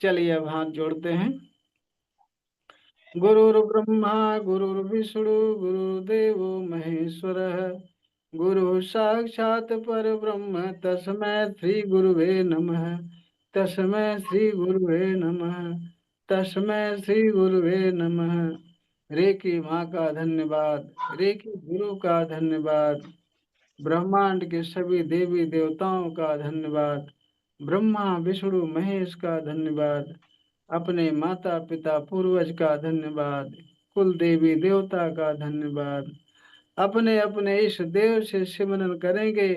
चलिए अब हाथ जोड़ते हैं। गुरुर्ब्रह्मा गुरुर्विष्णु गुरुदेवो महेश्वरः गुरु साक्षात् परब्रह्म तस्मै श्री गुरुवे नमः। तस्मै श्री गुरुवे नमः। तस्मै श्री गुरुवे नमः। रे की माँ का धन्यवाद, रे की गुरु का धन्यवाद, ब्रह्मांड के सभी देवी देवताओं का धन्यवाद, ब्रह्मा विष्णु महेश का धन्यवाद, अपने माता पिता पूर्वज का धन्यवाद, कुल देवी देवता का धन्यवाद। अपने अपने इस देव से सिमरन करेंगे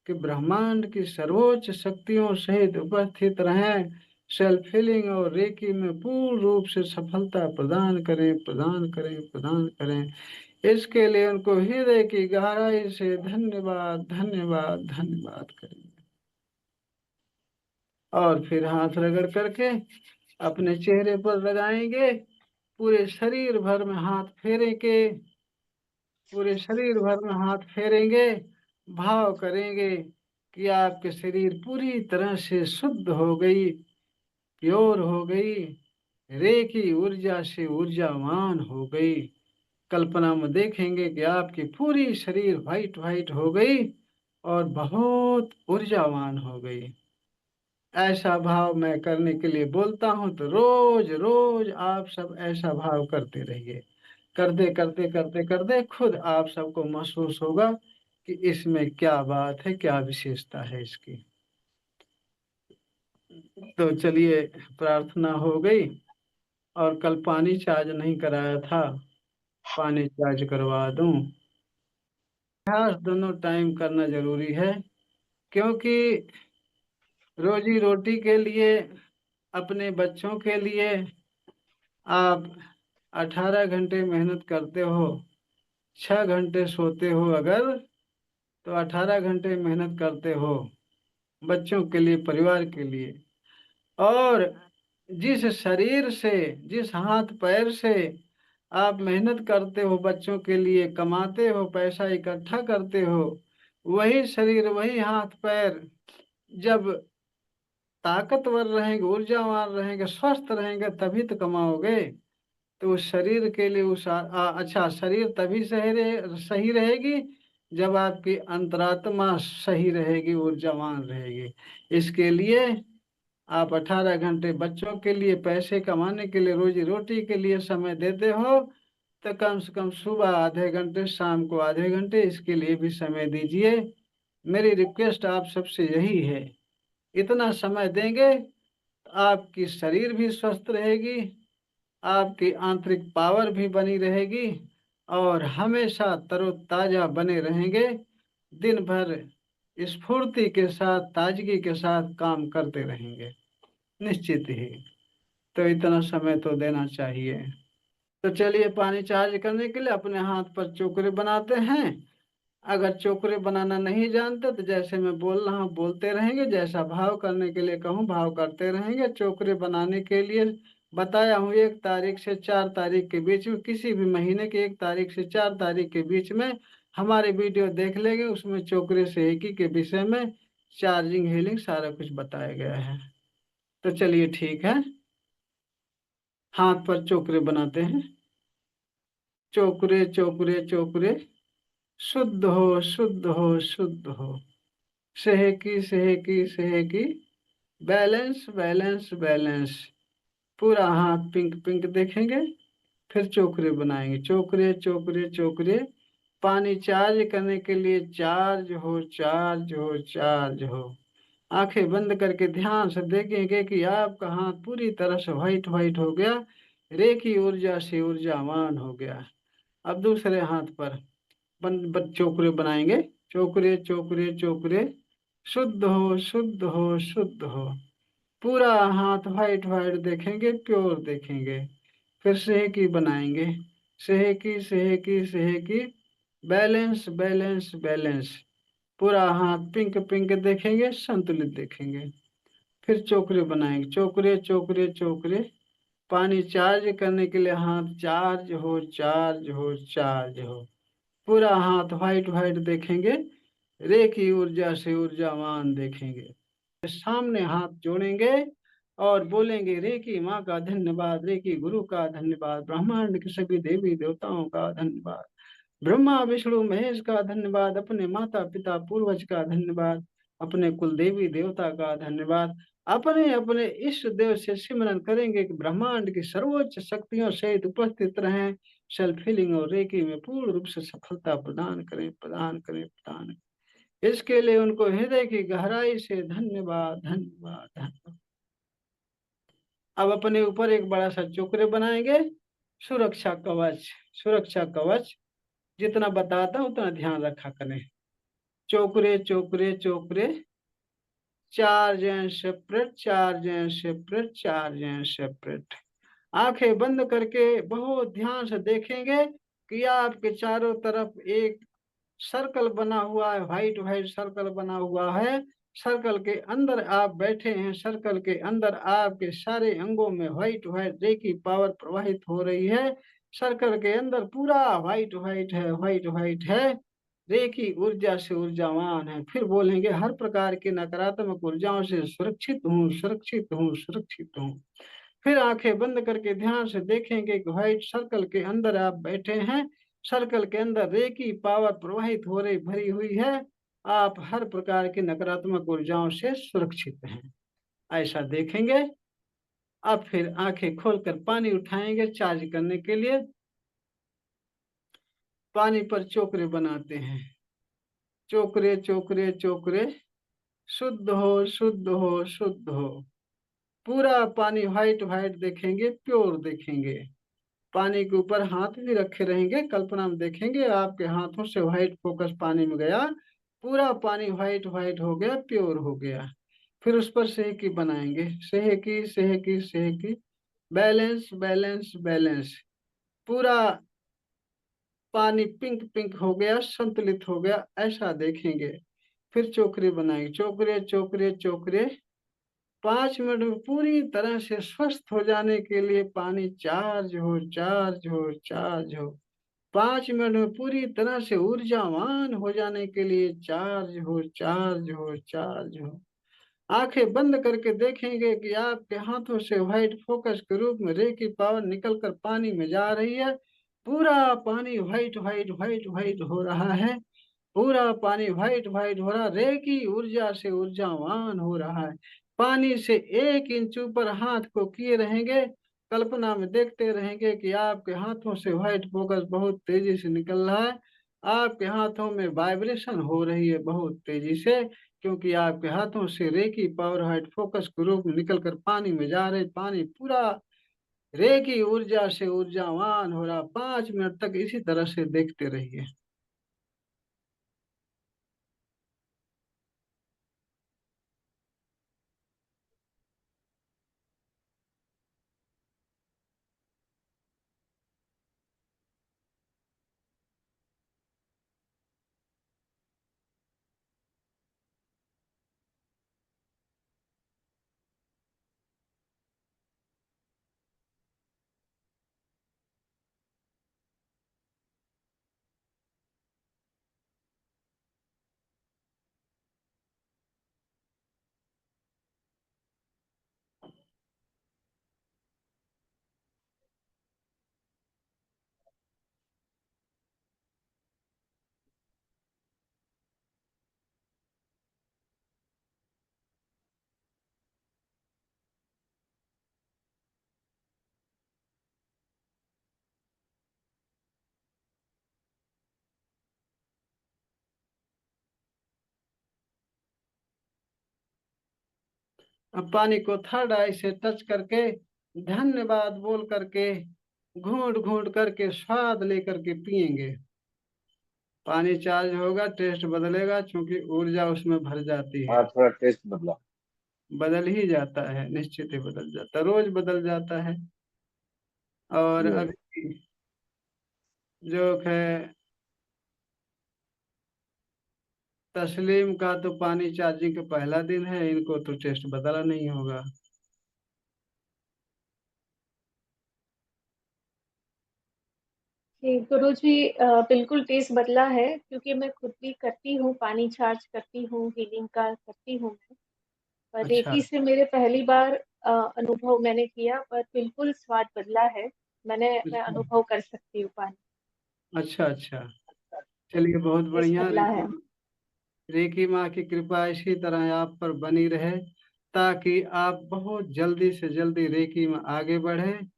कि ब्रह्मांड की सर्वोच्च शक्तियों सहित उपस्थित रहें, सेल्फ हीलिंग और रेकी में पूर्ण रूप से सफलता प्रदान करें, प्रदान करें, प्रदान करें। इसके लिए उनको हृदय की गहराई से धन्यवाद धन्यवाद धन्यवाद करेंगे। और फिर हाथ रगड़ करके अपने चेहरे पर लगाएंगे, पूरे शरीर भर में हाथ फेरेंगे, पूरे शरीर भर में हाथ फेरेंगे, भाव करेंगे कि आपके शरीर पूरी तरह से शुद्ध हो गई, प्योर हो गई, रे की ऊर्जा से ऊर्जावान हो गई। कल्पना में देखेंगे कि आपकी पूरी शरीर व्हाइट व्हाइट हो गई और बहुत ऊर्जावान हो गई। ऐसा भाव मैं करने के लिए बोलता हूँ, तो रोज रोज आप सब ऐसा भाव करते रहिए। करते करते करते करते खुद आप सबको महसूस होगा कि इसमें क्या बात है, क्या विशेषता है इसकी। तो चलिए, प्रार्थना हो गई। और कल पानी चार्ज नहीं कराया था, पानी चार्ज करवा दूं। अभ्यास दोनों टाइम करना जरूरी है, क्योंकि रोजी रोटी के लिए, अपने बच्चों के लिए आप 18 घंटे मेहनत करते हो, 6 घंटे सोते हो अगर, तो 18 घंटे मेहनत करते हो बच्चों के लिए, परिवार के लिए। और जिस शरीर से, जिस हाथ पैर से आप मेहनत करते हो बच्चों के लिए, कमाते हो, पैसा इकट्ठा करते हो, वही शरीर, वही हाथ पैर जब ताकतवर रहेंगे, ऊर्जावान रहेंगे, स्वस्थ रहेंगे, तभी तो कमाओगे। तो उस शरीर के लिए अच्छा, शरीर तभी सही रहेगी जब आपकी अंतरात्मा सही रहेगी, ऊर्जावान रहेगी। इसके लिए आप 18 घंटे बच्चों के लिए, पैसे कमाने के लिए, रोजी रोटी के लिए समय देते हो, तो कम से कम सुबह आधे घंटे, शाम को आधे घंटे इसके लिए भी समय दीजिए। मेरी रिक्वेस्ट आप सबसे यही है। इतना समय देंगे तो आपकी शरीर भी स्वस्थ रहेगी, आपकी आंतरिक पावर भी बनी रहेगी, और हमेशा तरोताजा बने रहेंगे। दिन भर स्फूर्ति के साथ, ताजगी के साथ काम करते रहेंगे, निश्चित ही। तो इतना समय तो देना चाहिए। तो चलिए, पानी चार्ज करने के लिए अपने हाथ पर चोकरे बनाते हैं। अगर चोकरे बनाना नहीं जानते तो जैसे मैं बोल रहा हूँ बोलते रहेंगे, जैसा भाव करने के लिए कहूँ भाव करते रहेंगे। चोकरे बनाने के लिए बताया हूँ, 1 तारीख से 4 तारीख के बीच में, किसी भी महीने के 1 तारीख से 4 तारीख के बीच में हमारे वीडियो देख लेंगे। उसमें चोकरे से एकी के विषय में, चार्जिंग, हीलिंग, सारा कुछ बताया गया है। तो चलिए ठीक है, हाथ पर चोकरे बनाते हैं। चोकरे चोकरे चोकरे, शुद्ध हो, शुद्ध हो, शुद्ध हो, सेहकी सेहकी सेहकी, बैलेंस बैलेंस बैलेंस। पूरा हाथ पिंक पिंक देखेंगे, फिर चोकरे बनाएंगे। चोकरे चोकरे चोकरे, पानी चार्ज करने के लिए, चार्ज हो, चार्ज हो, चार्ज हो। आंखें बंद करके ध्यान से देखेंगे कि आपका हाथ पूरी तरह से व्हाइट व्हाइट हो गया, रेखी ऊर्जा से ऊर्जावान हो गया। अब दूसरे हाथ पर चोकरे बनाएंगे। चोकरे चोकरे चोकरे, शुद्ध हो, शुद्ध हो, शुद्ध हो। पूरा हाथ व्हाइट व्हाइट देखेंगे, प्योर देखेंगे। फिर सेहकी बनाएंगे। सेहकी सेहकी सेहकी, बैलेंस बैलेंस बैलेंस। पूरा हाथ पिंक पिंक देखेंगे, संतुलित देखेंगे। फिर चोकरे बनाएंगे। चोकरे चोकरे चोकरे, पानी चार्ज करने के लिए हाथ चार्ज हो, चार्ज हो, चार्ज हो। पूरा हाथ व्हाइट व्हाइट देखेंगे, रे की ऊर्जा से ऊर्जावान देखेंगे। सामने हाथ जोड़ेंगे और बोलेंगे रेकी माँ का धन्यवाद, रेकी गुरु का धन्यवाद, ब्रह्मांड के सभी देवी देवताओं का धन्यवाद, ब्रह्मा विष्णु महेश का धन्यवाद, अपने माता पिता पूर्वज का धन्यवाद, अपने कुल देवी देवता का धन्यवाद। अपने अपने इष्ट देव से सिमरन करेंगे कि ब्रह्मांड की सर्वोच्च शक्तियों सहित उपस्थित रहें, सेल्फ हीलिंग और रेकी में पूर्ण रूप से सफलता प्रदान करें, प्रदान करें, प्रदान करें। इसके लिए उनको हृदय की गहराई से धन्यवाद, धन्यवाद, धन्यवाद। अब अपने ऊपर एक बड़ा सा चोकरे बनाएंगे, सुरक्षा कवच, सुरक्षा कवच जितना बताता हूं उतना ध्यान रखा करें। चोकरे चोकरे चोकरे, charge and separate, charge and separate, charge and separate. आंखें बंद करके बहुत ध्यान से देखेंगे कि आपके चारों तरफ एक सर्कल बना हुआ है, व्हाइट व्हाइट सर्कल बना हुआ है। सर्कल के अंदर आप बैठे हैं, सर्कल के अंदर आपके सारे अंगों में व्हाइट व्हाइट रे की पावर प्रवाहित हो रही है। सर्कल के अंदर पूरा व्हाइट व्हाइट है, व्हाइट व्हाइट है, रे की ऊर्जा से ऊर्जावान है। फिर बोलेंगे हर प्रकार की नकारात्मक ऊर्जाओं से सुरक्षित हूँ, सुरक्षित हूँ, सुरक्षित हूँ। फिर आंखें बंद करके ध्यान से देखेंगे कि व्हाइट सर्कल के अंदर आप बैठे हैं, सर्कल के अंदर रे की पावर प्रवाहित हो रही भरी हुई है। आप हर प्रकार की नकारात्मक ऊर्जाओं से सुरक्षित हैं, ऐसा देखेंगे। अब फिर आंखें खोलकर पानी उठाएंगे चार्ज करने के लिए। पानी पर चोकरे बनाते हैं, चोकरे चोकरे चोकरे, शुद्ध हो, शुद्ध हो, शुद्ध हो। पूरा पानी व्हाइट व्हाइट देखेंगे, प्योर देखेंगे। पानी के ऊपर हाथ भी रखे रहेंगे, कल्पना में देखेंगे आपके हाथों से व्हाइट फोकस पानी में गया, पूरा पानी व्हाइट व्हाइट हो गया, प्योर हो गया। फिर उस पर सेहकी बनाएंगे, सेहकी सेहकी सेहकी, बैलेंस बैलेंस बैलेंस। पूरा पानी पिंक पिंक हो गया, संतुलित हो गया, ऐसा देखेंगे। फिर चोकरे बनाएंगे, चोकरे चोकरे चोकरे। 5 मिनट में पूरी तरह से स्वस्थ हो जाने के लिए पानी चार्ज हो, चार्ज हो, चार्ज हो। 5 मिनट में पूरी तरह से ऊर्जावान हो जाने के लिए चार्ज हो, चार्ज हो, चार्ज हो। आंखें बंद करके देखेंगे कि आपके हाथों से व्हाइट फोकस के रूप में रे की पावर निकलकर पानी में जा रही है। पूरा पानी व्हाइट व्हाइट व्हाइट व्हाइट हो रहा है, पूरा पानी व्हाइट व्हाइट हो रहा, रे की ऊर्जा से ऊर्जावान हो रहा है। पानी से 1 इंच ऊपर हाथ को किए रहेंगे, कल्पना में देखते रहेंगे कि आपके हाथों से व्हाइट फोकस बहुत तेजी से निकल रहा है। आपके हाथों में वाइब्रेशन हो रही है बहुत तेजी से, क्योंकि आपके हाथों से रे की पावर व्हाइट फोकस के रूप में निकलकर पानी में जा रहे, पानी पूरा रे की ऊर्जा से ऊर्जावान हो रहा। 5 मिनट तक इसी तरह से देखते रहिए। अब पानी को थर्ड आई से टच करके धन्यवाद बोल करके घूंट घूंट करके स्वाद लेकर के पिएंगे। पानी चार्ज होगा, टेस्ट बदलेगा, क्योंकि ऊर्जा उसमें भर जाती है। हाँ, थोड़ा टेस्ट बदला। बदल ही जाता है, निश्चित ही बदल जाता है, रोज बदल जाता है। और ये अभी जो है तस्लीम का तो पानी चार्जिंग का पहला दिन है, इनको तो टेस्ट बदला नहीं होगा। जी गुरुजी, बिल्कुल टेस्ट बदला है, क्योंकि मैं खुद भी करती हूँ, पानी चार्ज करती हूँ, हीलिंग का करती हूँ मैं। पर अच्छा रेकी से मेरे पहली बार अनुभव मैंने किया, पर बिल्कुल स्वाद बदला है। मैं अच्छा अनुभव कर सकती हूँ पानी। अच्छा अच्छा। चलिए बहुत टेस्ट बढ़िया। बदला है। रेकी माँ की कृपा इसी तरह आप पर बनी रहे, ताकि आप बहुत जल्दी से जल्दी रेकी में आगे बढ़ें,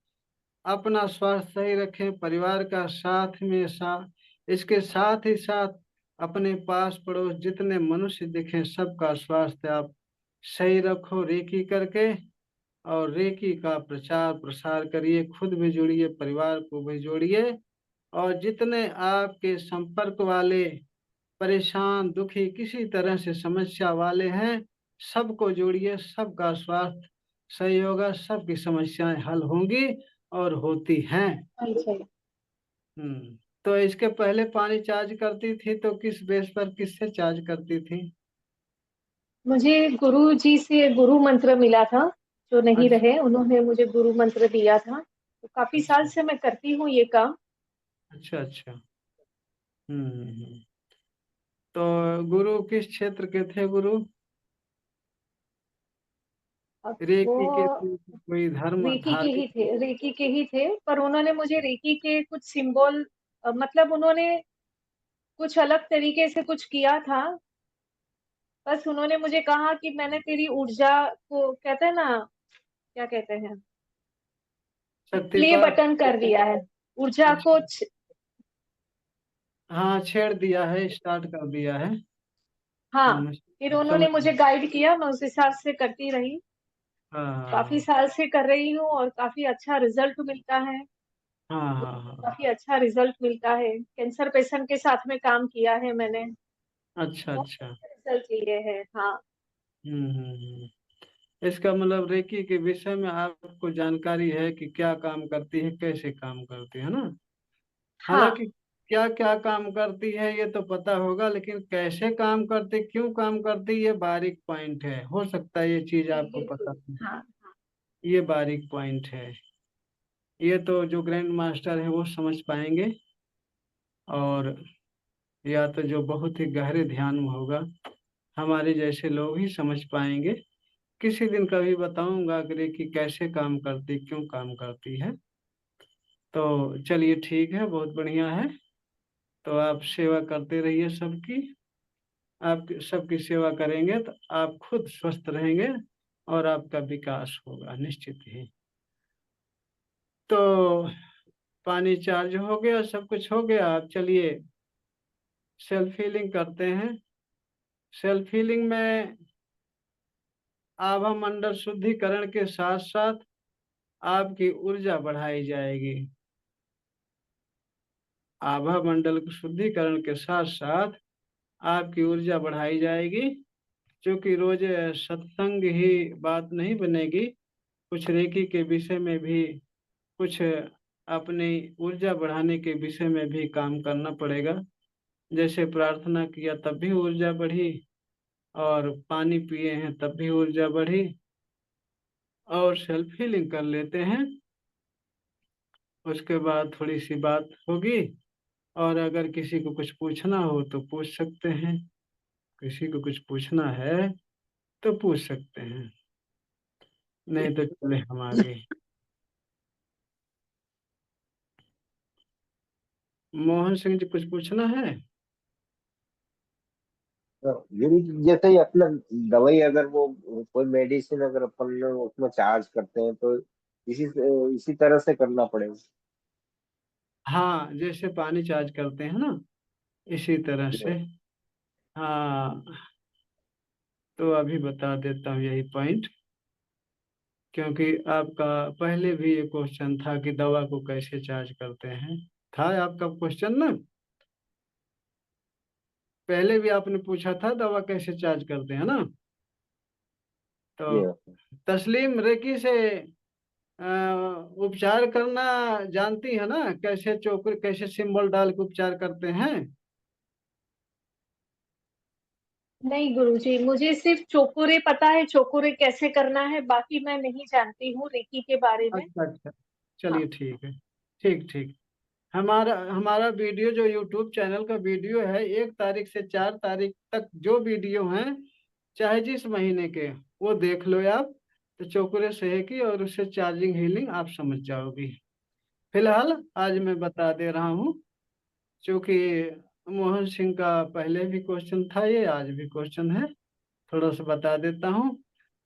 अपना स्वास्थ्य सही रखें, परिवार का साथ में इसके साथ ही साथ अपने पास पड़ोस जितने मनुष्य दिखें सबका स्वास्थ्य आप सही रखो रेकी करके। और रेकी का प्रचार प्रसार करिए, खुद भी जुड़िए, परिवार को भी जोड़िए, और जितने आपके संपर्क वाले परेशान दुखी किसी तरह से समस्या वाले हैं सबको जोड़िए, सबका स्वास्थ्य सही होगा, सबकी समस्याएं हल होंगी और होती हैं। हाँ जी। तो इसके पहले पानी चार्ज करती थी तो किस बेस पर किससे चार्ज करती थी? मुझे गुरु जी से गुरु मंत्र मिला था, जो नहीं अच्छा रहे, उन्होंने मुझे गुरु मंत्र दिया था। तो काफी साल अच्छा से मैं करती हूँ ये काम। अच्छा अच्छा। तो गुरु किस क्षेत्र के थे गुरु? अब वो रेकी के थे कि कोई धर्म रेकी के धार्मिक? ही थे, रेकी के ही थे, पर उन्होंने मुझे रेकी के कुछ सिंबल, मतलब उन्होंने कुछ अलग तरीके से कुछ किया था। बस उन्होंने मुझे कहा कि मैंने तेरी ऊर्जा को, कहते हैं ना, क्या कहते हैं, प्ले शक्तिपात? बटन कर दिया है ऊर्जा को। अच्छा। हाँ छेड़ दिया है, स्टार्ट कर दिया है। हाँ, फिर उन्होंने समझ। मुझे गाइड किया, मैं उस हिसाब से करती रही। काफी हाँ साल से कर रही हूँ और काफी अच्छा रिजल्ट मिलता है। हाँ हाँ हाँ। काफी अच्छा रिजल्ट मिलता है। कैंसर पेशेंट के साथ में काम किया है मैंने। अच्छा बहुत अच्छा। रिजल्ट लिए हैं। हाँ। इसका मतलब रेकी के विषय में आपको जानकारी है कि क्या काम करती है, कैसे काम करती है ना? हाँ हालांकि क्या क्या काम करती है ये तो पता होगा, लेकिन कैसे काम करती, क्यों काम करती, ये बारीक पॉइंट है। हो सकता है ये चीज जी आपको पता बिल्कुल। नहीं। हाँ। ये बारीक पॉइंट है। ये तो जो ग्रैंड मास्टर है वो समझ पाएंगे, और या तो जो बहुत ही गहरे ध्यान में होगा, हमारे जैसे लोग ही समझ पाएंगे। किसी दिन कभी बताऊंगा अग्रे कि कैसे काम करती, क्यों काम करती है। तो चलिए ठीक है, बहुत बढ़िया है। तो आप सेवा करते रहिए सबकी। आप सबकी सेवा करेंगे तो आप खुद स्वस्थ रहेंगे, और आपका विकास होगा निश्चित ही। तो पानी चार्ज हो गया, सब कुछ हो गया। आप चलिए सेल्फ हीलिंग करते हैं। सेल्फ हीलिंग में आभा मंडल शुद्धिकरण के साथ साथ आपकी ऊर्जा बढ़ाई जाएगी। आभा मंडल के शुद्धिकरण के साथ साथ आपकी ऊर्जा बढ़ाई जाएगी। क्योंकि रोज सत्संग ही बात नहीं बनेगी, कुछ रेकी के विषय में भी, कुछ अपनी ऊर्जा बढ़ाने के विषय में भी काम करना पड़ेगा। जैसे प्रार्थना किया तब भी ऊर्जा बढ़ी, और पानी पिए हैं तब भी ऊर्जा बढ़ी। और सेल्फ हीलिंग कर लेते हैं, उसके बाद थोड़ी सी बात होगी। और अगर किसी को कुछ पूछना हो तो पूछ सकते हैं, किसी को कुछ पूछना है तो पूछ सकते हैं, नहीं तो चले हम आगे। मोहन सिंह जी कुछ पूछना है? गुरु जी, जैसे ही अपना दवाई, अगर वो कोई मेडिसिन अगर अपन उसमें चार्ज करते हैं तो इसी तरह से करना पड़ेगा। हाँ जैसे पानी चार्ज करते हैं ना, इसी तरह से। हाँ तो अभी बता देता हूँ यही पॉइंट, क्योंकि आपका पहले भी ये क्वेश्चन था कि दवा को कैसे चार्ज करते हैं। था आपका क्वेश्चन ना, पहले भी आपने पूछा था दवा कैसे चार्ज करते हैं ना। जी तो हाँ। तस्लीम रेकी से अ, उपचार करना जानती है ना, कैसे चोकर कैसे सिंबल डाल के उपचार करते हैं? नहीं गुरुजी, मुझे सिर्फ चोकुरे पता है, चोकुरे कैसे करना है, बाकी मैं नहीं जानती हूँ रेकी के बारे में। अच्छा अच्छा। हाँ। चलिए ठीक है। ठीक ठीक। हमारा हमारा वीडियो जो यूट्यूब चैनल का वीडियो है, 1 तारीख से 4 तारीख तक जो वीडियो हैं, चाहे जिस महीने के, वो देख लो आप। तो चोकरे सेहकी और उससे चार्जिंग हीलिंग आप समझ जाओगी। फिलहाल आज मैं बता दे रहा हूँ, क्योंकि मोहन सिंह का पहले भी क्वेश्चन था, ये आज भी क्वेश्चन है, थोड़ा सा बता देता हूँ।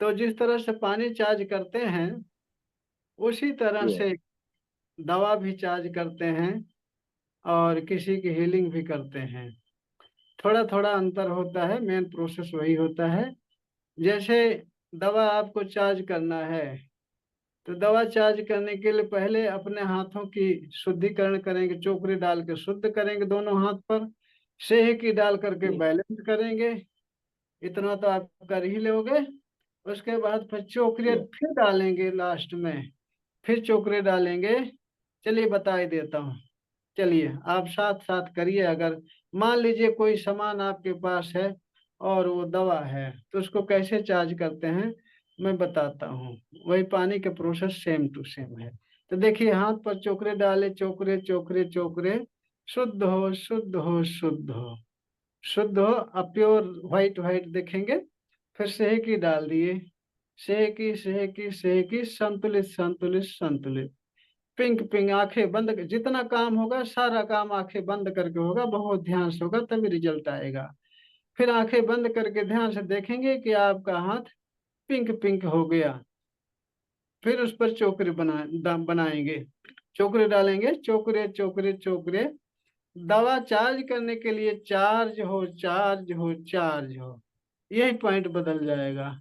तो जिस तरह से पानी चार्ज करते हैं, उसी तरह जी से दवा भी चार्ज करते हैं और किसी की हीलिंग भी करते हैं। थोड़ा थोड़ा अंतर होता है, मेन प्रोसेस वही होता है। जैसे दवा आपको चार्ज करना है, तो दवा चार्ज करने के लिए पहले अपने हाथों की शुद्धिकरण करेंगे, चोकरी डाल के शुद्ध करेंगे दोनों हाथ पर, सेह की डाल करके जी बैलेंस करेंगे। इतना तो आप कर ही लोगे। उसके बाद फिर चोकरे जी फिर डालेंगे लास्ट में, फिर चोकरे डालेंगे। चलिए बता ही देता हूँ। चलिए आप साथ साथ करिए। अगर मान लीजिए कोई सामान आपके पास है और वो दवा है, तो उसको कैसे चार्ज करते हैं मैं बताता हूँ। वही पानी के प्रोसेस सेम टू सेम है। तो देखिए, हाथ पर चोकरे डाले, चोकरे चोकरे चोकरे, शुद्ध हो शुद्ध हो शुद्ध हो शुद्ध हो, अब प्योर व्हाइट व्हाइट देखेंगे। फिर सेहकी डाल दिए, सेहकी सेहकी सेहकी, संतुलित संतुलित संतुलित, पिंक पिंक, आंखें बंद जितना काम होगा सारा काम आंखें बंद करके होगा, बहुत ध्यान से होगा तभी रिजल्ट आएगा। फिर आंखें बंद करके ध्यान से देखेंगे कि आपका हाथ पिंक पिंक हो गया। फिर उस पर चोकरे बनाएंगे, चोकरे डालेंगे, चोकरे चोकरे चोकरे। दवा चार्ज करने के लिए चार्ज हो चार्ज हो चार्ज हो, यही पॉइंट बदल जाएगा।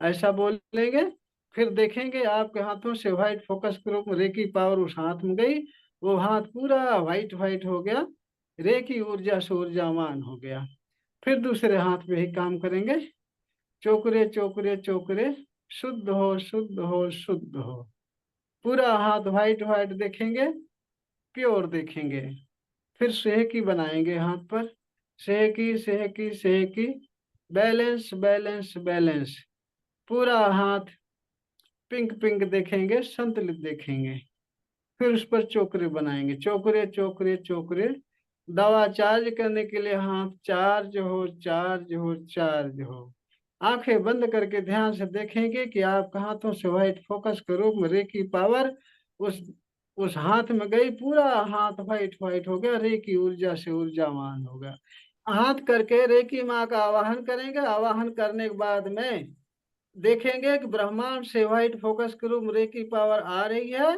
ऐसा बोलेंगे। फिर देखेंगे आपके हाथों से व्हाइट फोकस ग्रुप में रेकी पावर उस हाथ में गई, वो हाथ पूरा व्हाइट व्हाइट हो गया, रेकी ऊर्जा से ऊर्जावान हो गया। फिर दूसरे हाथ पे ही काम करेंगे, चोकरे चोकरे चोकरे, शुद्ध हो शुद्ध हो शुद्ध हो, पूरा हाथ व्हाइट व्हाइट देखेंगे, प्योर देखेंगे। फिर सेहकी बनाएंगे हाथ पर, सेहकी सेहकी सेहकी, बैलेंस बैलेंस बैलेंस, पूरा हाथ पिंक पिंक देखेंगे, संतुलित देखेंगे। फिर उस पर चोकरे बनाएंगे, चोकरे चोकरे चोकरे। दवा चार्ज करने के लिए हाथ चार्ज हो चार्ज हो चार्ज हो। आंखें बंद करके ध्यान से देखेंगे कि आपके हाथों से व्हाइट फोकस के रूप में रे की पावर उस उस हाथ में गई, पूरा हाथ व्हाइट व्हाइट हो गया, रे की ऊर्जा से ऊर्जावान हो गया। हाथ करके रे की माँ का आवाहन करेंगे। आवाहन करने के बाद में देखेंगे कि ब्रह्मांड से व्हाइट फोकस के रूप में रे की पावर आ रही है।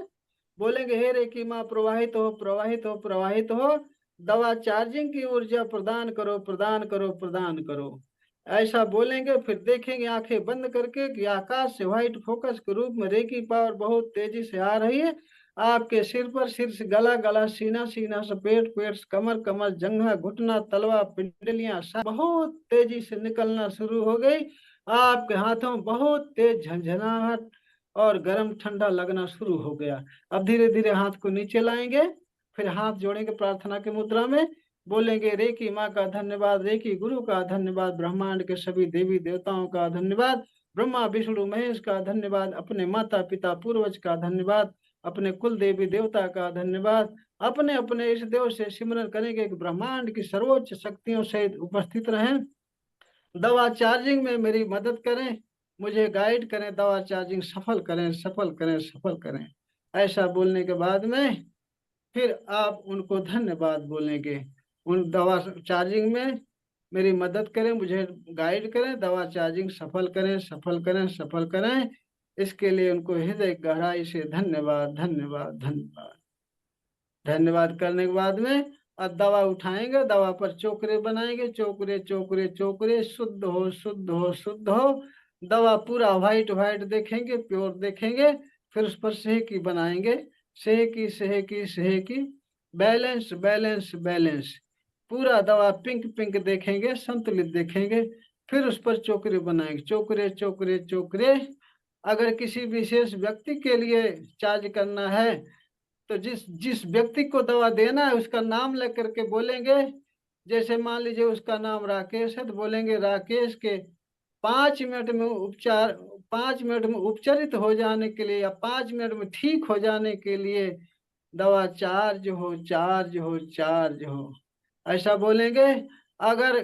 बोलेंगे हे रे की माँ, प्रवाहित हो प्रवाहित हो प्रवाहित हो, दवा चार्जिंग की ऊर्जा प्रदान करो प्रदान करो प्रदान करो। ऐसा बोलेंगे। फिर देखेंगे आंखें बंद करके कि आकाश से व्हाइट फोकस के रूप में रे की पावर बहुत तेजी से आ रही है। आपके सिर पर, सिर से गला गला, सीना सीना से पेट पेट से कमर कमर, जंघा घुटना तलवा पिंडलियां बहुत तेजी से निकलना शुरू हो गई। आपके हाथों में बहुत तेज झंझनाहट और गर्म ठंडा लगना शुरू हो गया। अब धीरे धीरे हाथ को नीचे लाएंगे, फिर हाथ जोड़ेंगे प्रार्थना की मुद्रा में, बोलेंगे रे की माँ का धन्यवाद, रे की गुरु का धन्यवाद, ब्रह्मांड के सभी देवी देवताओं का धन्यवाद, ब्रह्मा विष्णु महेश का धन्यवाद, अपने माता पिता पूर्वज का धन्यवाद, अपने कुल देवी देवता का धन्यवाद। अपने अपने इस देव से सिमरन करेंगे कि ब्रह्मांड की सर्वोच्च शक्तियों से उपस्थित रहें, दवा चार्जिंग में मेरी मदद करें, मुझे गाइड करें, दवा चार्जिंग सफल करें सफल करें सफल करें। ऐसा बोलने के बाद में फिर आप उनको धन्यवाद बोलेंगे। उन दवा चार्जिंग में मेरी मदद करें, मुझे गाइड करें, दवा चार्जिंग सफल करें सफल करें सफल करें। इसके लिए उनको हृदय गहराई से धन्यवाद धन्यवाद धन्यवाद धन्यवाद करने के बाद में अब दवा उठाएंगे, दवा पर चोकरे बनाएंगे, चोकरे चोकरे चोकरे, शुद्ध हो शुद्ध हो शुद्ध हो। दवा पूरा व्हाइट व्हाइट देखेंगे, प्योर देखेंगे। फिर उस पर सेहकी बनाएंगे, सेहकी सेहकी सेहकी, बैलेंस बैलेंस बैलेंस, पूरा दवा पिंक पिंक देखेंगे, संतुलित देखेंगे। फिर उस पर चोकरे बनाएंगे, चोकरे चोकरे चोकरे। अगर किसी विशेष व्यक्ति के लिए चार्ज करना है, तो जिस जिस व्यक्ति को दवा देना है उसका नाम लेकर के बोलेंगे। जैसे मान लीजिए उसका नाम राकेश है, तो बोलेंगे राकेश के 5 मिनट में उपचार, 5 मिनट में उपचारित हो जाने के लिए या 5 मिनट में ठीक हो जाने के लिए दवा चार्ज हो चार्ज हो चार्ज हो, ऐसा बोलेंगे। अगर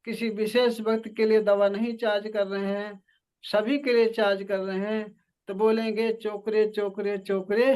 किसी विशेष व्यक्ति के लिए दवा नहीं चार्ज कर रहे हैं, सभी के लिए चार्ज कर रहे हैं, तो बोलेंगे चोकरे चोकरे चोकरे।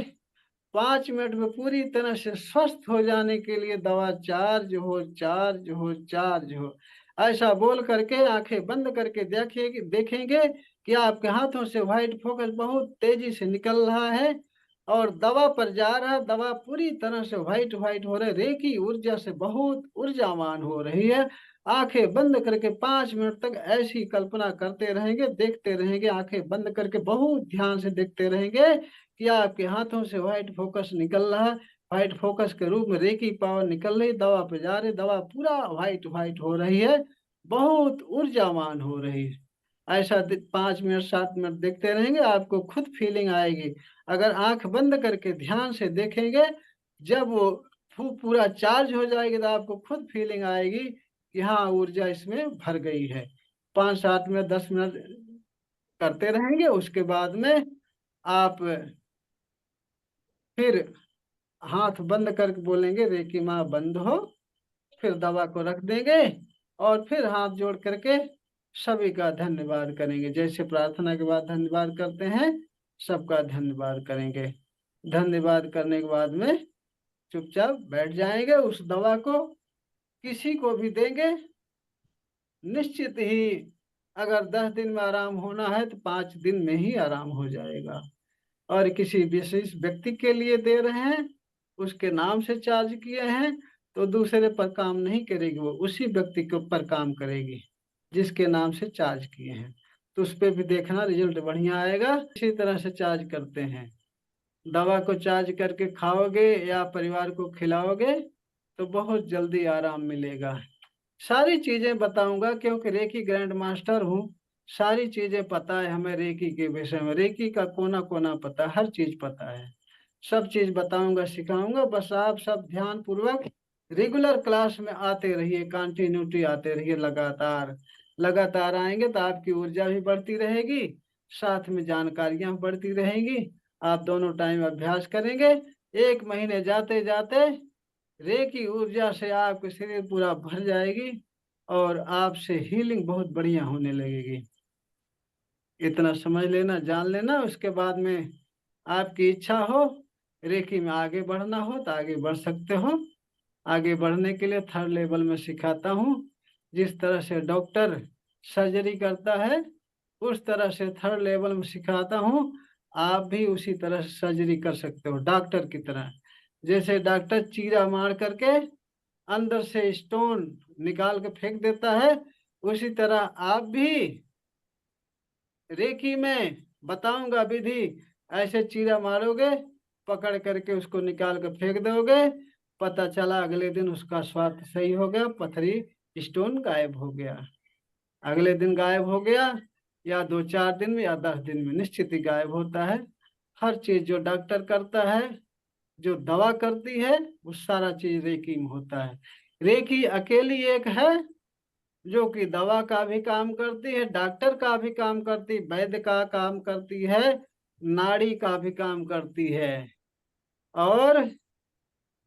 5 मिनट में पूरी तरह से स्वस्थ हो जाने के लिए दवा चार्ज हो चार्ज हो चार्ज हो, ऐसा बोल करके आंखें बंद करके देखेंगे देखेंगे कि आपके हाथों से व्हाइट फोकस बहुत तेजी से निकल रहा है और दवा पर जा रहा है। दवा पूरी तरह से व्हाइट व्हाइट हो रही है, रेकी ऊर्जा से बहुत ऊर्जावान हो रही है। आंखें बंद करके 5 मिनट तक ऐसी कल्पना करते रहेंगे, देखते रहेंगे, आंखें बंद करके बहुत ध्यान से देखते रहेंगे कि आपके हाथों से व्हाइट फोकस निकल रहा है। व्हाइट फोकस के रूप में रेकी पावर निकल रही, दवा पे जा रही, दवा पूरा व्हाइट व्हाइट हो रही है, बहुत ऊर्जावान हो रही है। ऐसा 5 मिनट 7 मिनट देखते रहेंगे, आपको खुद फीलिंग आएगी। अगर आंख बंद करके ध्यान से देखेंगे, जब वो पूरा चार्ज हो जाएगी तो आपको खुद फीलिंग आएगी कि हाँ ऊर्जा इसमें भर गई है। 5 7 मिनट 10 मिनट करते रहेंगे, उसके बाद में आप फिर हाथ बंद करके बोलेंगे रेकी माँ बंद हो, फिर दवा को रख देंगे और फिर हाथ जोड़ करके सभी का धन्यवाद करेंगे। जैसे प्रार्थना के बाद धन्यवाद करते हैं, सबका धन्यवाद करेंगे। धन्यवाद करने के बाद में चुपचाप बैठ जाएंगे। उस दवा को किसी को भी देंगे, निश्चित ही अगर 10 दिन में आराम होना है तो 5 दिन में ही आराम हो जाएगा। और किसी विशेष व्यक्ति के लिए दे रहे हैं, उसके नाम से चार्ज किए हैं, तो दूसरे पर काम नहीं करेगी, वो उसी व्यक्ति के ऊपर काम करेगी जिसके नाम से चार्ज किए हैं। तो उस पर भी देखना, रिजल्ट बढ़िया आएगा। इसी तरह से चार्ज करते हैं। दवा को चार्ज करके खाओगे या परिवार को खिलाओगे तो बहुत जल्दी आराम मिलेगा। सारी चीजें बताऊंगा क्योंकि रेकी ग्रैंड मास्टर हूँ, सारी चीजें पता है हमें रेकी के विषय में, रेकी का कोना कोना पता, हर चीज पता है। सब चीज बताऊंगा सिखाऊंगा, बस आप सब ध्यान पूर्वक रेगुलर क्लास में आते रहिए, कंटिन्यूटी आते रहिए। लगातार लगातार आएंगे तो आपकी ऊर्जा भी बढ़ती रहेगी, साथ में जानकारियां बढ़ती रहेंगी। आप दोनों टाइम अभ्यास करेंगे, 1 महीने जाते जाते रेकी ऊर्जा से आपका शरीर पूरा भर जाएगी और आपसे हीलिंग बहुत बढ़िया होने लगेगी। इतना समझ लेना, जान लेना। उसके बाद में आपकी इच्छा हो रेकी में आगे बढ़ना हो तो आगे बढ़ सकते हो। आगे बढ़ने के लिए 3rd लेवल में सिखाता हूँ। जिस तरह से डॉक्टर सर्जरी करता है उस तरह से 3rd लेवल में सिखाता हूँ। आप भी उसी तरह से सर्जरी कर सकते हो डॉक्टर की तरह। जैसे डॉक्टर चीरा मार करके अंदर से स्टोन निकाल के फेंक देता है, उसी तरह आप भी रेकी में बताऊंगा विधि, ऐसे चीरा मारोगे, पकड़ करके उसको निकाल कर फेंक दोगे, पता चला अगले दिन उसका स्वास्थ्य सही हो गया, पथरी स्टोन गायब हो गया। अगले दिन गायब हो गया या 2 4 दिन में या 10 दिन में निश्चित ही गायब होता है। हर चीज जो डॉक्टर करता है, जो दवा करती है, वो सारा चीज रेकी में होता है। रेकी अकेली एक है जो कि दवा का भी काम करती है, डॉक्टर का भी काम करती, वैद्य का काम करती है, नाड़ी का भी काम करती है, और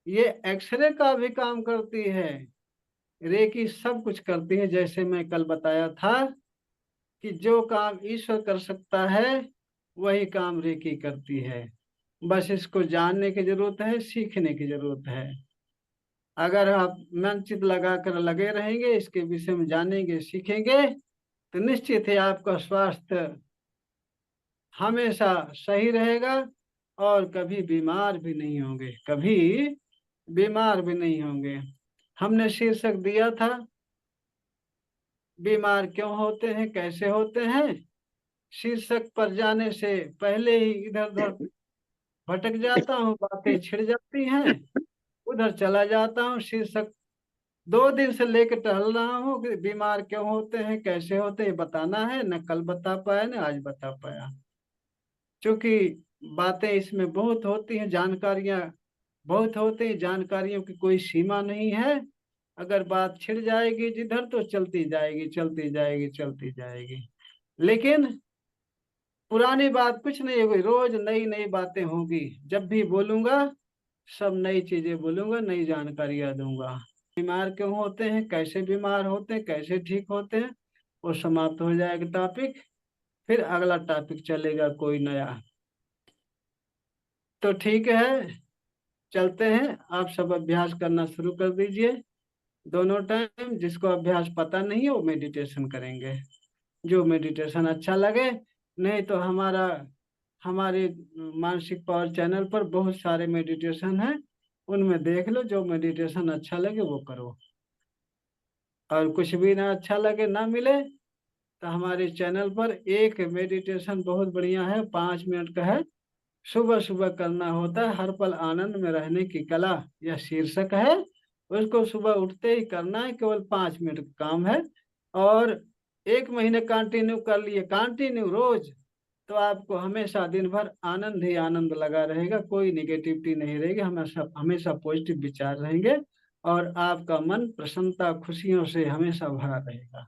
ये एक्सरे का भी काम करती है। रेकी सब कुछ करती है। जैसे मैं कल बताया था कि जो काम ईश्वर कर सकता है वही काम रेकी करती है। बस इसको जानने की जरूरत है, सीखने की जरूरत है। अगर आप मन चित लगा कर लगे रहेंगे, इसके विषय में जानेंगे सीखेंगे, तो निश्चित है आपका स्वास्थ्य हमेशा सही रहेगा और कभी बीमार भी नहीं होंगे, कभी बीमार भी नहीं होंगे। हमने शीर्षक दिया था बीमार क्यों होते हैं, कैसे होते हैं। शीर्षक पर जाने से पहले ही इधर उधर भटक जाता हूँ, बातें छिड़ जाती हैं, उधर चला जाता हूँ। शीर्षक 2 दिन से लेकर टहल रहा हूँ कि बीमार क्यों होते हैं, कैसे होते हैं, बताना है। न कल बता पाया न आज बता पाया, क्योंकि बातें इसमें बहुत होती हैं, जानकारियां बहुत होती हैं, जानकारियों की कोई सीमा नहीं है। अगर बात छिड़ जाएगी जिधर तो चलती जाएगी चलती जाएगी चलती जाएगी, लेकिन पुरानी बात कुछ नहीं होगी, रोज नई नई बातें होगी। जब भी बोलूंगा सब नई चीजें बोलूंगा, नई जानकारियां दूंगा। बीमार क्यों होते हैं, कैसे बीमार होते हैं, कैसे ठीक होते हैं, वो समाप्त हो जाएगा टॉपिक। फिर अगला टॉपिक चलेगा कोई नया। तो ठीक है, चलते हैं। आप सब अभ्यास करना शुरू कर दीजिए। दोनों टाइम जिसको अभ्यास पता नहीं है वो मेडिटेशन करेंगे, जो मेडिटेशन अच्छा लगे। नहीं तो हमारे मानसिक पावर चैनल पर बहुत सारे मेडिटेशन हैं, उनमें देख लो, जो मेडिटेशन अच्छा लगे वो करो। और कुछ भी ना अच्छा लगे, ना मिले, तो हमारे चैनल पर एक मेडिटेशन बहुत बढ़िया है, 5 मिनट का है। सुबह सुबह करना होता है, हर पल आनंद में रहने की कला, यह शीर्षक है। उसको सुबह उठते ही करना है, केवल 5 मिनट का काम है। और 1 महीने कंटिन्यू कर लिए, कंटिन्यू रोज, तो आपको हमेशा दिन भर आनंद ही आनंद लगा रहेगा, कोई निगेटिविटी नहीं रहेगी, हमेशा हमेशा पॉजिटिव विचार रहेंगे। और आपका मन प्रसन्नता खुशियों से हमेशा भरा रहेगा।